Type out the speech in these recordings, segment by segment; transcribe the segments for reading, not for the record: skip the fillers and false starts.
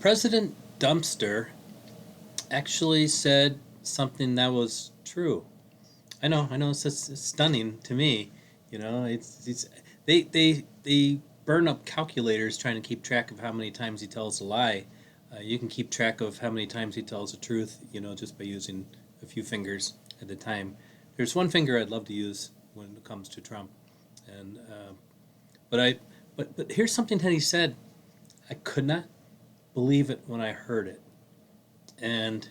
President Dumpster actually said something that was true. I know, it's stunning to me. It's they burn up calculators trying to keep track of how many times he tells a lie. You can keep track of how many times he tells the truth, just by using a few fingers at a time. There's one finger I'd love to use when it comes to Trump, and but I, but here's something that he said. I could not believe it when I heard it, and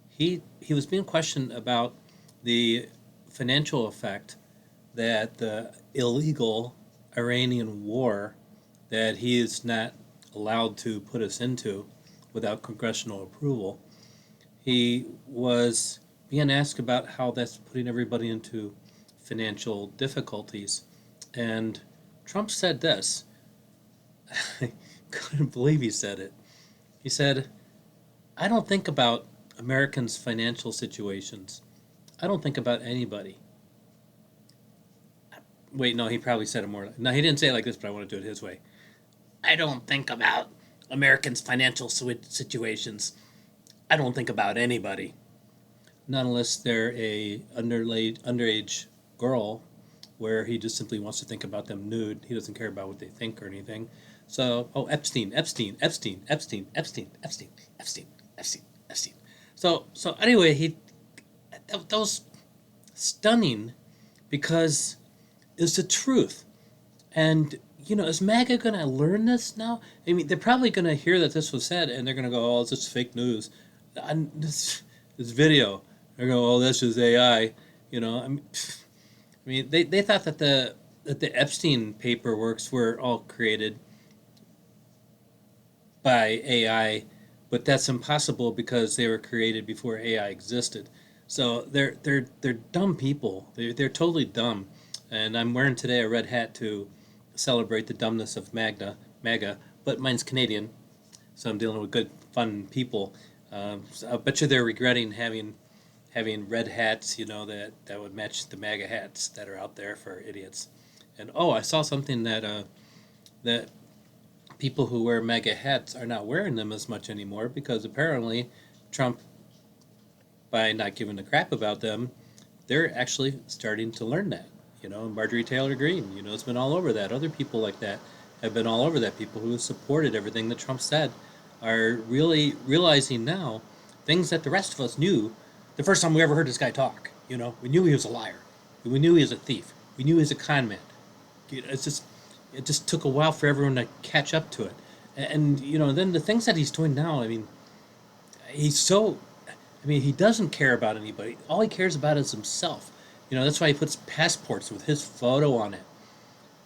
he was being questioned about the financial effect that the illegal Iranian war that he is not allowed to put us into without congressional approval. He was being asked about how that's putting everybody into financial difficulties. And Trump said this. I couldn't believe he said it. He said, I don't think about Americans' financial situations. I don't think about anybody. Wait, no, he probably said it more. No, he didn't say it like this, but I want to do it his way. I don't think about Americans' financial situations. I don't think about anybody. Not unless they're a underage girl, where he just simply wants to think about them nude. He doesn't care about what they think or anything. So, oh, Epstein, Epstein, Epstein, Epstein, Epstein, Epstein, Epstein, Epstein, Epstein. So anyway, that was stunning because it's the truth. And is MAGA going to learn this now? I mean, they're probably going to hear that this was said, and they're going to go, "Oh, it's just fake news." And this video, they're going, "Oh, this is AI." They thought that the Epstein paperworks were all created by AI, but that's impossible because they were created before AI existed. So they're dumb people. They're totally dumb. And I'm wearing today a red hat to celebrate the dumbness of MAGA, but mine's Canadian, so I'm dealing with good, fun people. So I bet you they're regretting having red hats, that would match the MAGA hats that are out there for idiots. And oh, I saw something that people who wear MAGA hats are not wearing them as much anymore because apparently Trump, by not giving a crap about them, they're actually starting to learn that. Marjorie Taylor Greene, has been all over that. Other people like that have been all over that. People who have supported everything that Trump said are really realizing now things that the rest of us knew the first time we ever heard this guy talk. We knew he was a liar. We knew he was a thief. We knew he was a con man. It just took a while for everyone to catch up to it. And then the things that he's doing now, I mean, he's so he doesn't care about anybody. All he cares about is himself. That's why he puts passports with his photo on it,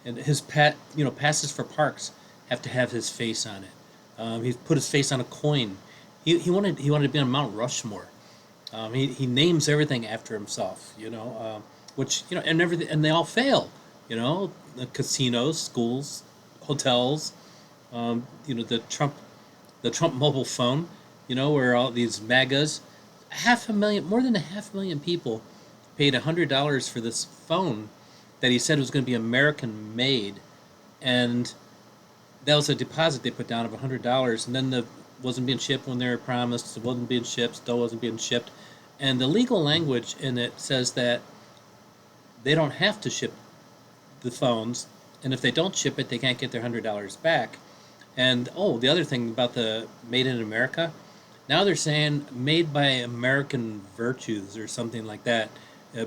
and his passes for parks have to have his face on it. He put his face on a coin. He wanted to be on Mount Rushmore. He names everything after himself. Which and everything, and they all fail. The casinos, schools, hotels. The Trump mobile phone. Where all these MAGAs, more than a half a million people paid $100 for this phone that he said was going to be American made, and that was a deposit they put down of $100, and then the wasn't being shipped when they were promised. It wasn't being shipped, still wasn't being shipped, and the legal language in it says that they don't have to ship the phones, and if they don't ship it, they can't get their $100 back. And oh, the other thing about the Made in America, now they're saying made by American virtues or something like that,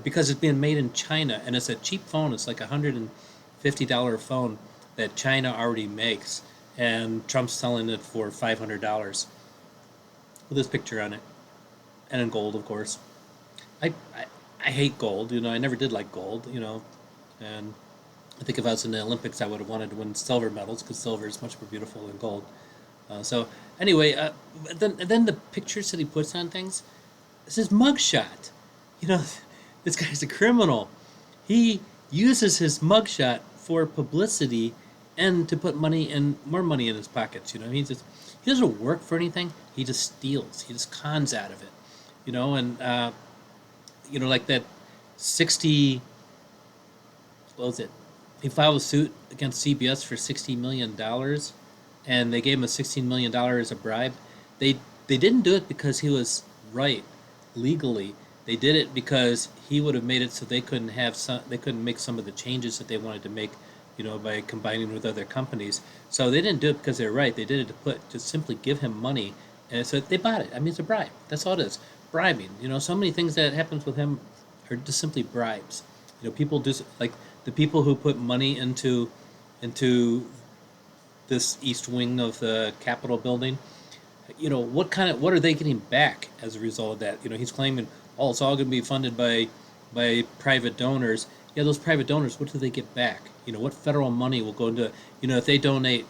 because it's being made in China and it's a cheap phone. It's like $150 phone that China already makes, and Trump's selling it for $500 with this picture on it, and in gold, of course. I hate gold. I never did like gold. And I think if I was in the Olympics, I would have wanted to win silver medals because silver is much more beautiful than gold. So anyway, then the pictures that he puts on things, this is mugshot. You know, this guy's a criminal. He uses his mugshot for publicity and to put more money in his pockets. He doesn't work for anything. He just steals. He just cons out of it. And like that 60. What was it? He filed a suit against CBS for $60 million, and they gave him a $16 million as a bribe. They they didn't do it because he was right legally. They did it because he would have made it so they couldn't make some of the changes that they wanted to make, by combining with other companies. So they didn't do it because they're right. They did it to simply give him money, and so they bought it. I mean, it's a bribe. That's all it is. Bribing. So many things that happens with him are just simply bribes. People just like the people who put money into this east wing of the Capitol building. What are they getting back as a result of that? He's claiming, oh, it's all going to be funded by private donors. Yeah, those private donors, what do they get back? What federal money will go into, if they donate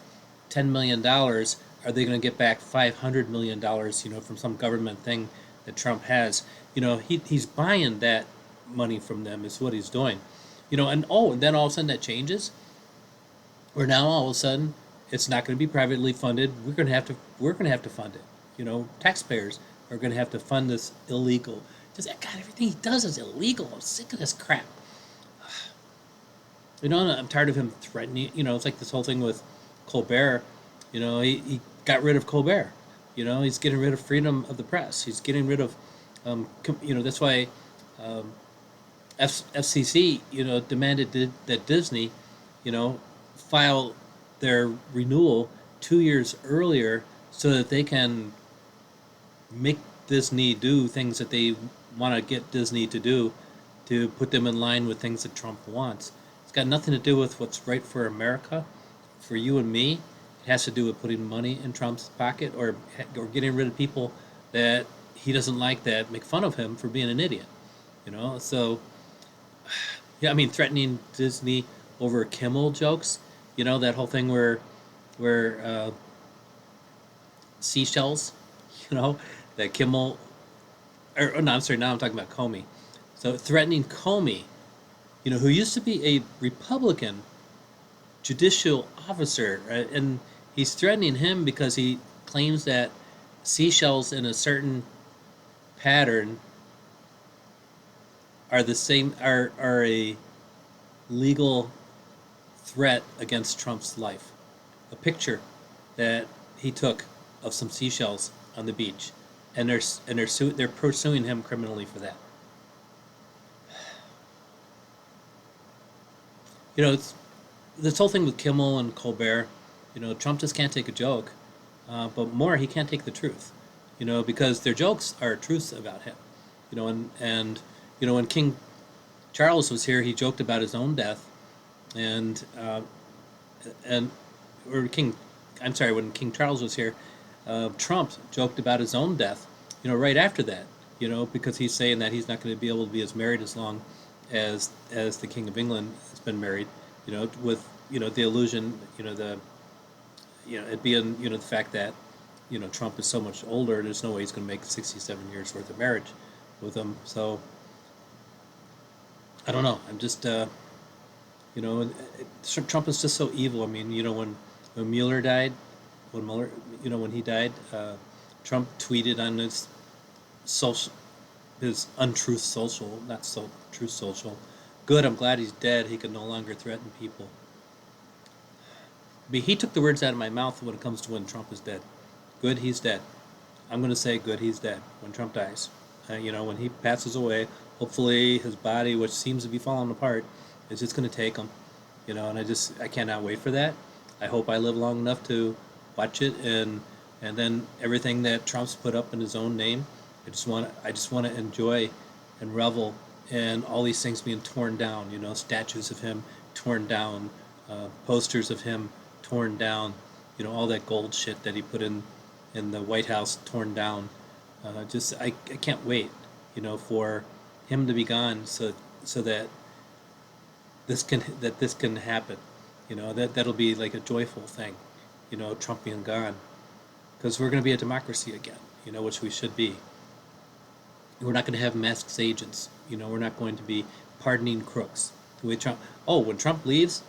$10 million, are they going to get back $500 million, from some government thing that Trump has? He's buying that money from them is what he's doing. And then all of a sudden that changes, or now all of a sudden it's not going to be privately funded. We're going to have to fund it. Taxpayers are going to have to fund this illegal. Just God, everything he does is illegal. I'm sick of this crap. I'm tired of him threatening. It's like this whole thing with Colbert. He got rid of Colbert. He's getting rid of freedom of the press. He's getting rid of, that's why FCC, demanded that Disney, file their renewal 2 years earlier so that they can make Disney do things that they want to get Disney to do to put them in line with things that Trump wants. It's got nothing to do with what's right for America, for you and me. It has to do with putting money in Trump's pocket or getting rid of people that he doesn't like that make fun of him for being an idiot. So yeah, I mean, threatening Disney over Kimmel jokes. That whole thing where seashells, that Kimmel, or no, I'm sorry, now I'm talking about Comey. So threatening Comey, who used to be a Republican judicial officer, right? And he's threatening him because he claims that seashells in a certain pattern are the same are a legal threat against Trump's life. A picture that he took of some seashells on the beach, and they're pursuing him criminally for that. It's this whole thing with Kimmel and Colbert. Trump just can't take a joke, but more he can't take the truth. Because their jokes are truths about him. When King Charles was here, he joked about his own death, and and or King, I'm sorry, when King Charles was here, Trump joked about his own death. Right after that. Because he's saying that he's not going to be able to be as married as long as the King of England has been married. With the illusion, it being the fact that Trump is so much older. There's no way he's going to make 67 years worth of marriage with him. So I don't know. I'm just Trump is just so evil. I mean, when Mueller died, when he died, Trump tweeted on his untruth social, not so truth social. Good, I'm glad he's dead. He can no longer threaten people. I mean, he took the words out of my mouth when it comes to when Trump is dead. Good, he's dead. I'm going to say good, he's dead when Trump dies. When he passes away, hopefully his body, which seems to be falling apart, is just going to take him. And I cannot wait for that. I hope I live long enough to watch it, and then everything that Trump's put up in his own name. I just want to enjoy and revel in all these things being torn down. Statues of him torn down, posters of him torn down. All that gold shit that he put in the White House torn down. I can't wait, for him to be gone, so that this can happen. That'll be like a joyful thing. Trump being gone, because we're going to be a democracy again. Which we should be. We're not going to have masked agents. We're not going to be pardoning crooks. When Trump leaves,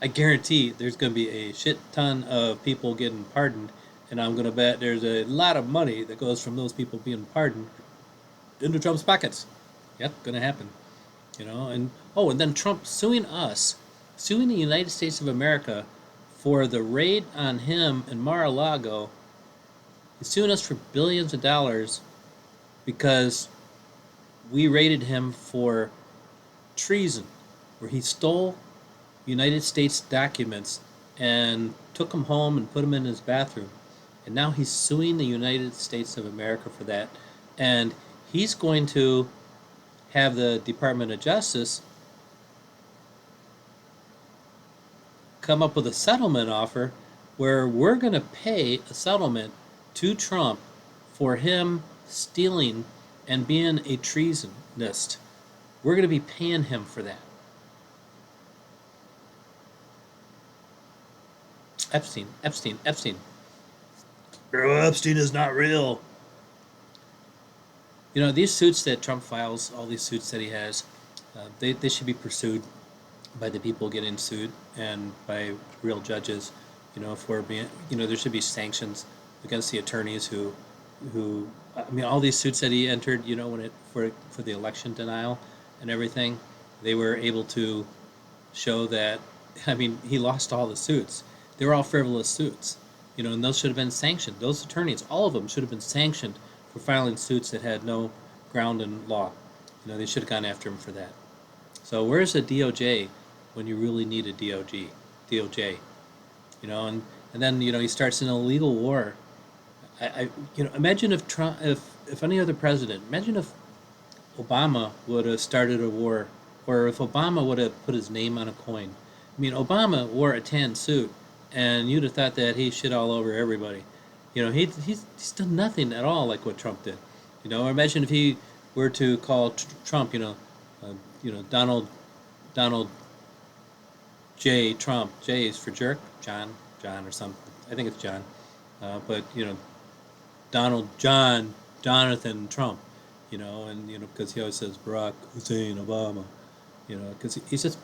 I guarantee there's going to be a shit ton of people getting pardoned, and I'm going to bet there's a lot of money that goes from those people being pardoned into Trump's pockets. Yep, going to happen. And then Trump suing the United States of America for the raid on him in Mar-a-Lago. He's suing us for billions of dollars because we raided him for treason, where he stole United States documents and took them home and put them in his bathroom. And now he's suing the United States of America for that. And he's going to have the Department of Justice come up with a settlement offer where we're going to pay a settlement to Trump for him stealing and being a treasonist. We're going to be paying him for that. Epstein, Epstein, Epstein. Epstein is not real. You know, these suits that Trump files, all these suits that he has, they should be pursued by the people getting sued and by real judges. You know, if we're being, you know, there should be sanctions against the attorneys who, I mean, all these suits that he entered, you know, when it for the election denial and everything, they were able to show that, I mean, he lost all the suits. They were all frivolous suits, you know, and those should have been sanctioned. Those attorneys, all of them, should have been sanctioned for filing suits that had no ground in law. You know, they should have gone after him for that. So where's the DOJ when you really need a DOJ? You know, and then, you know, he starts an illegal war. You know, imagine if Trump, if any other president, imagine if Obama would have started a war, or if Obama would have put his name on a coin. I mean, Obama wore a tan suit, and you'd have thought that he shit all over everybody. You know, he's done nothing at all like what Trump did. You know, imagine if he were to call Trump, you know, Donald J. Trump. J is for jerk, John or something. I think it's John. But you know, Donald John Jonathan Trump. You know, and you know, because he always says Barack Hussein Obama. You know, because he's just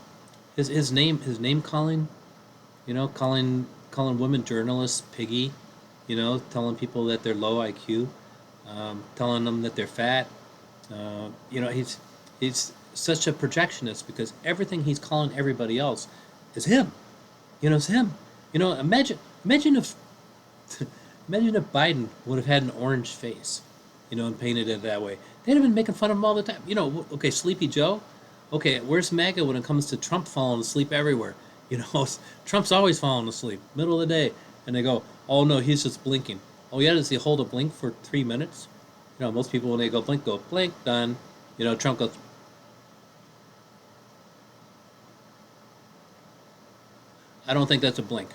his name calling. You know, calling women journalists piggy. You know, telling people that they're low IQ, telling them that they're fat. You know, he's such a projectionist because everything he's calling everybody else is him. You know, it's him. You know, imagine if imagine if Biden would have had an orange face, you know, and painted it that way. They'd have been making fun of him all the time. You know, okay, Sleepy Joe. Okay, where's MAGA when it comes to Trump falling asleep everywhere? You know, Trump's always falling asleep, middle of the day, and they go, "Oh no, he's just blinking." Oh yeah, does he hold a blink for 3 minutes? You know, most people when they go blink, done. You know, Trump goes. I don't think that's a blink.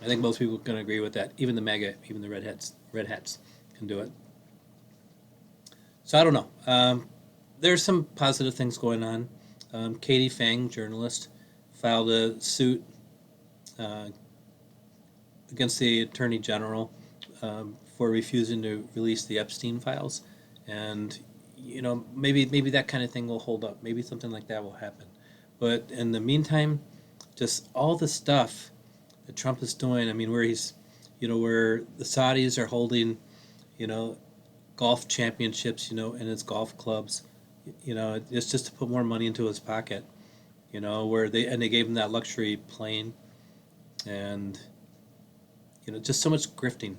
I think most people can agree with that. Even the MAGA, even the red hats can do it. So I don't know. There's some positive things going on. Katie Fang, journalist, filed a suit uh, against the Attorney General for refusing to release the Epstein files, and you know maybe that kind of thing will hold up. Maybe something like that will happen. But in the meantime, just all the stuff that Trump is doing. I mean, where he's, you know, where the Saudis are holding, you know, golf championships, you know, in his golf clubs. You know, it's just to put more money into his pocket. You know, where they gave him that luxury plane, and you know, just so much grifting.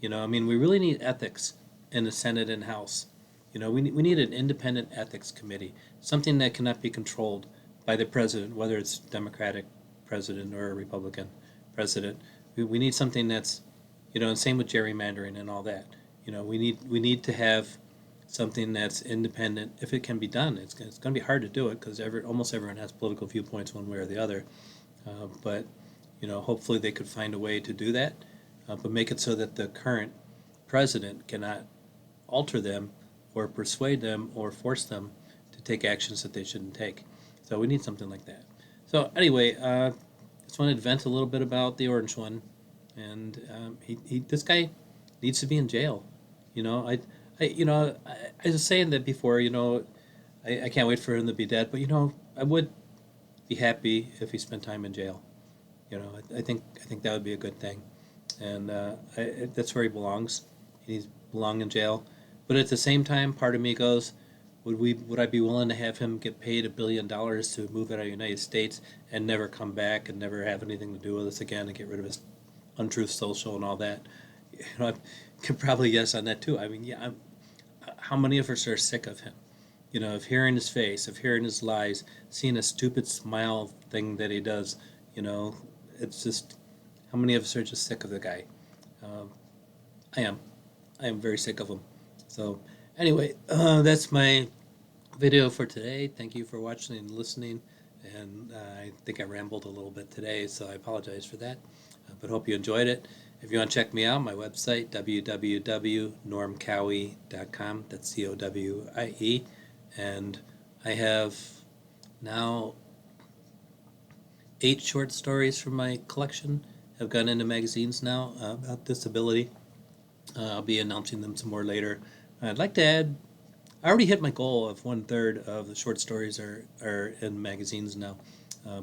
You know, I mean, we really need ethics in the Senate and House. You know, we need an independent ethics committee, something that cannot be controlled by the president, whether it's Democratic president or a Republican president. We need something that's, you know, and same with gerrymandering and all that. You know, we need to have something that's independent if it can be done. It's going to be hard to do it because almost everyone has political viewpoints one way or the other. But you know, hopefully they could find a way to do that, but make it so that the current president cannot alter them or persuade them or force them to take actions that they shouldn't take. So we need something like that. So anyway, just wanted to vent a little bit about the orange one, and this guy needs to be in jail. You know, I was saying that before. You know, I can't wait for him to be dead, but you know, I would be happy if he spent time in jail. You know, I think that would be a good thing, and that's where he belongs. He needs to belong in jail. But at the same time, part of me goes, Would I be willing to have him get paid $1 billion to move out of the United States and never come back and never have anything to do with us again and get rid of his untruth social and all that? I could probably yes on that too. I mean, yeah, how many of us are sick of him? Of hearing his face, of hearing his lies, seeing a stupid smile thing that he does. You know, it's just how many of us are just sick of the guy? Um, I am. I am very sick of him. So anyway, that's my video for today. Thank you for watching and listening. And I think I rambled a little bit today, so I apologize for that. But hope you enjoyed it. If you want to check me out, my website, www.normcowie.com. That's COWIE. And I have now 8 short stories from my collection have gone into magazines now about disability. I'll be announcing them some more later. I'd like to add, I already hit my goal of 1/3 of the short stories are in magazines now,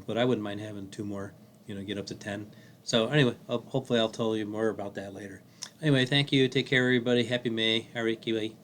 but I wouldn't mind having 2 more, get up to 10. So anyway, hopefully I'll tell you more about that later. Anyway, thank you. Take care, everybody. Happy May. Hare Kiwi.